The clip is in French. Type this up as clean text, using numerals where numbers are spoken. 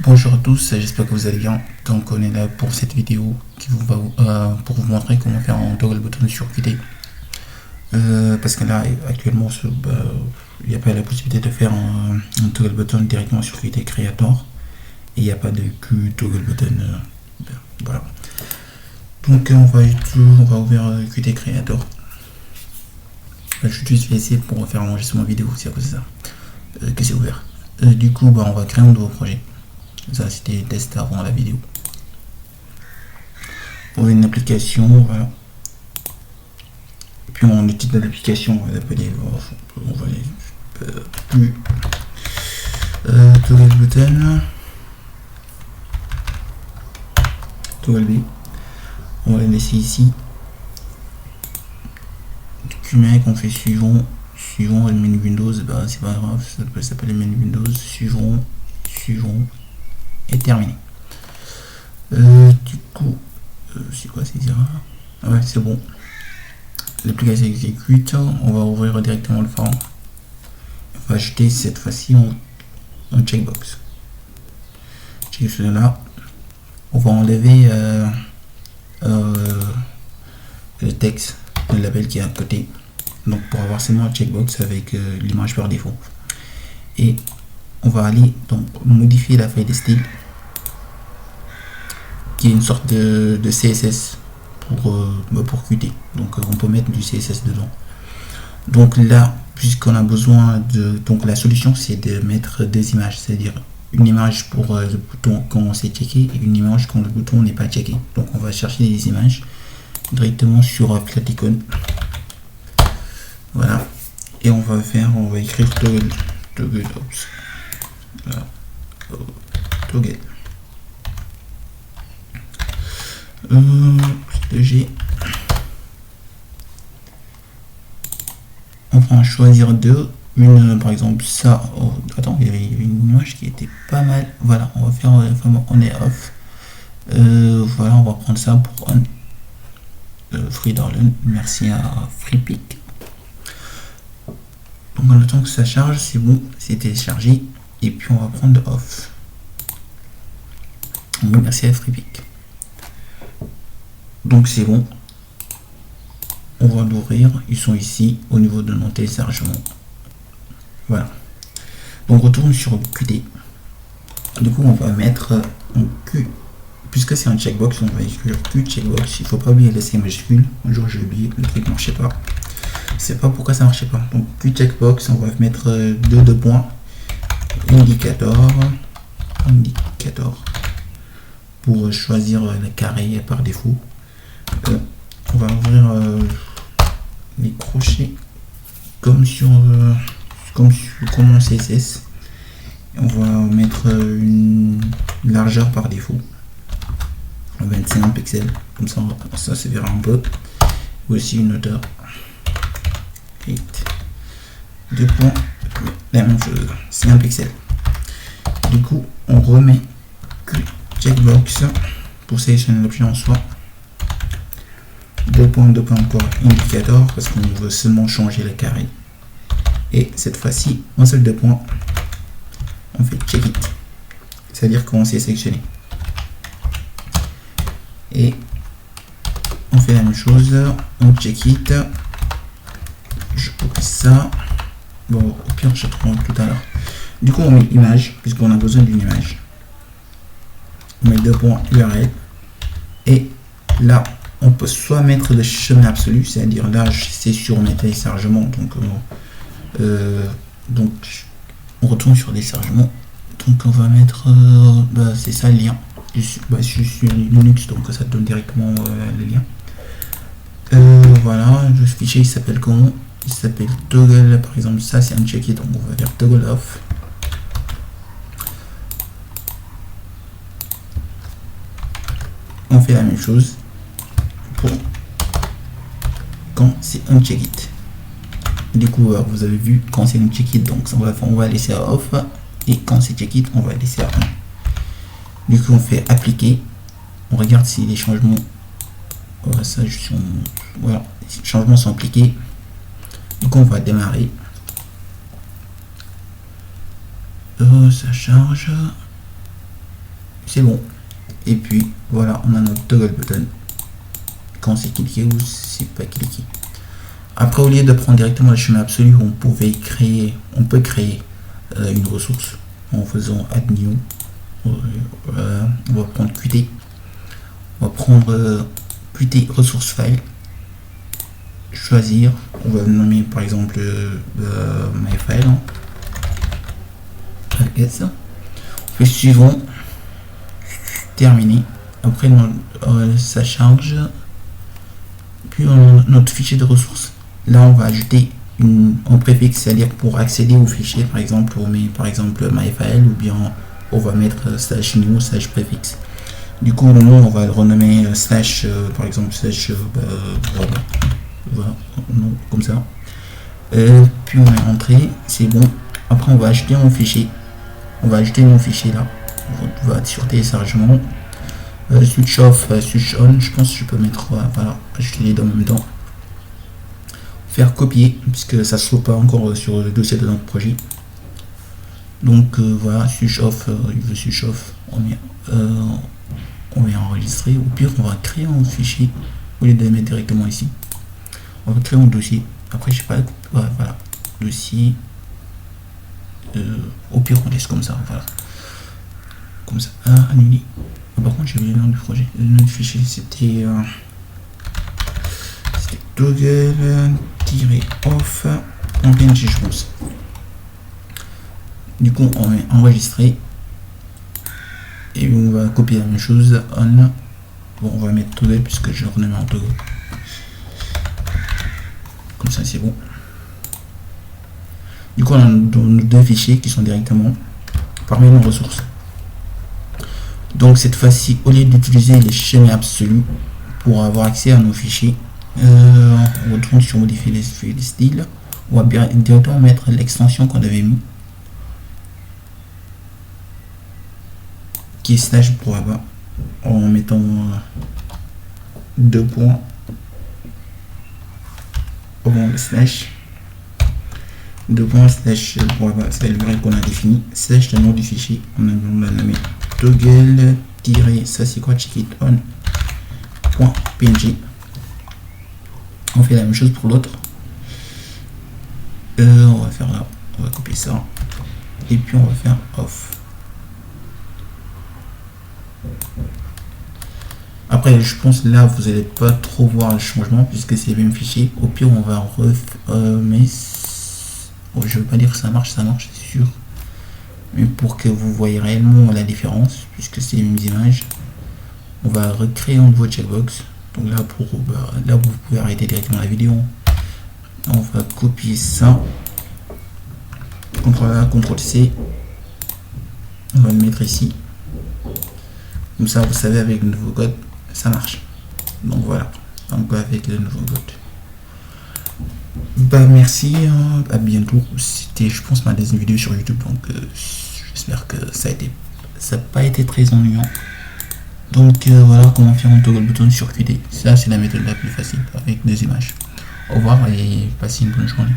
Bonjour à tous, j'espère que vous allez bien. Donc on est là pour cette vidéo qui vous va pour vous montrer comment faire un toggle button sur Qt. Parce que là actuellement il n'y a pas la possibilité de faire un toggle button directement sur Qt Creator et il n'y a pas de Q toggle button. Voilà. Donc on va ouvrir Qt Creator. Je vais juste essayer pour faire l'enregistrement vidéo, c'est à cause de ça que c'est ouvert. Du coup on va créer un nouveau projet. Ça c'était test avant la vidéo. On a une application, voilà. Et puis le titre de l'application, on va l'appeler toggle button, toggle B. On va la laisser ici. Document qu'on fait suivant le menu Windows, bah, c'est pas grave, ça peut s'appeler menu Windows, suivant et terminé. Du coup, c'est quoi ces erreurs? Ouais, c'est bon. L'application exécute, on va ouvrir directement le form. On va ajouter cette fois-ci un checkbox. Check celui-là. On va enlever le texte, le label qui est à côté. Donc pour avoir seulement un checkbox avec l'image par défaut. Et on va aller donc modifier la feuille de style qui est une sorte de CSS pour Qt. Donc on peut mettre du CSS dedans. Donc là, puisqu'on a besoin de... Donc la solution c'est de mettre deux images, c'est-à-dire une image pour le bouton quand c'est checké et une image quand le bouton n'est pas checké. Donc on va chercher des images directement sur Platicon. Voilà. Et on va écrire toggle. Voilà. Toggle. G. On va en choisir deux. Une par exemple ça. Oh, attends, il y avait une image qui était pas mal. Voilà, on va faire vraiment on est off. Voilà, on va prendre ça pour un FreeDarlen. Merci à FreePic. Donc en attendant que ça charge, c'est bon, c'est téléchargé. Et puis on va prendre off. Donc, merci à FreePic. Donc c'est bon. On va l'ouvrir. Ils sont ici au niveau de nos téléchargements. Voilà. Donc on retourne sur Qt. Du coup on va mettre un Q. Puisque c'est un checkbox, on va écrire Q checkbox. Il faut pas oublier les C majuscules. Un jour j'ai oublié, le truc ne marchait pas. C'est pas pourquoi ça marchait pas. Donc Q checkbox, on va mettre deux points. Indicator pour choisir le carré par défaut. On va ouvrir les crochets comme mon CSS. On va mettre une largeur par défaut. On va mettre 5 pixels, comme ça se verra un peu. Aussi une hauteur. 8. 2 points, la même chose, 5 pixels. Du coup, on remet checkbox pour sélectionner l'option en soi. 2 points encore indicator parce qu'on veut seulement changer le carré. Et cette fois-ci, un seul 2 points, on fait check it, c'est-à-dire qu'on s'est sélectionné. Et on fait la même chose, on check it. Je copie ça. Bon, au pire, je trouve tout à l'heure. Du coup, on met image, puisqu'on a besoin d'une image. On met 2 points URL. Et là, on peut soit mettre le chemin absolu, c'est-à-dire là, c'est sur mes téléchargements. Donc, on retourne sur téléchargement. Donc, on va mettre, c'est ça le lien. Je suis sur Linux, donc ça donne directement le lien. Voilà, le fichier il s'appelle comment? Il s'appelle toggle, par exemple, ça c'est un checké, donc on va faire toggle off. On fait la même chose pour quand c'est un check it. Du coup, vous avez vu quand c'est un check it, donc on va laisser à off, et quand c'est check it, on va laisser à on. Du coup, on fait appliquer, on regarde si les changements, voilà, les changements sont appliqués. Donc on va démarrer. Ça charge. c'est bon. Et puis voilà, on a notre toggle button quand c'est cliqué ou c'est pas cliqué. Après, au lieu de prendre directement le chemin absolu, on peut créer une ressource en faisant add new. On va prendre Qt, on va prendre Qt ressource file, choisir, on va nommer par exemple myfile, le suivant, terminé. Après ça charge, puis notre fichier de ressources. Là on va ajouter un préfixe, c'est-à-dire pour accéder au fichier, par exemple on met par exemple myfile, ou bien on va mettre /new /préfixe. Du coup le nom on va le renommer slash par exemple slash voilà, non, comme ça. Puis on est rentré, c'est bon. Après on va ajouter mon fichier, là, on va sur téléchargement, switch off, switch on, je pense que je peux mettre voilà, ajouter les deux en même temps, faire copier puisque ça se trouve pas encore sur le dossier de notre projet. Donc voilà, switch off, il veut switch off, on va enregistrer. Au pire on va créer un fichier au lieu de le mettre directement ici, on va créer un dossier. Après je sais pas, voilà, dossier, au pire on laisse comme ça, voilà, comme ça. Annuler. Par contre j'ai oublié le nom du projet, le nom du fichier c'était toggle-off en PNG je pense. Du coup on va enregistrer et on va copier la même chose, on, bon, on va mettre toggle puisque je le renomme en toggle, comme ça c'est bon. Du coup on a nos deux fichiers qui sont directement parmi nos ressources. Donc cette fois-ci, au lieu d'utiliser les schémas absolus pour avoir accès à nos fichiers, on retourne sur modifier les styles, on va bien directement mettre l'extension qu'on avait mis, qui est slash .bas, en mettant deux points avant le slash, deux points slash .bas, c'est le vrai qu'on a défini, slash le nom du fichier, on a nommé toggle ça c'est quoi, check it on .png. On fait la même chose pour l'autre. On va faire là, on va copier ça et puis on va faire off. Après je pense là vous n'allez pas trop voir le changement puisque c'est le même fichier. Au pire on va mais je veux pas dire que ça marche c'est sûr, mais pour que vous voyez réellement la différence puisque c'est les mêmes images, on va recréer un nouveau checkbox. Donc là là vous pouvez arrêter directement la vidéo. On va copier ça, CTRL A, CTRL C, on va le mettre ici, comme ça vous savez avec le nouveau code ça marche. Donc voilà, donc avec le nouveau code. Merci, à bientôt. C'était je pense ma deuxième vidéo sur YouTube, donc j'espère que ça n'a pas été très ennuyant. Donc voilà comment faire un toggle button sur Qt. Ça c'est la méthode la plus facile avec des images. Au revoir et passez une bonne journée.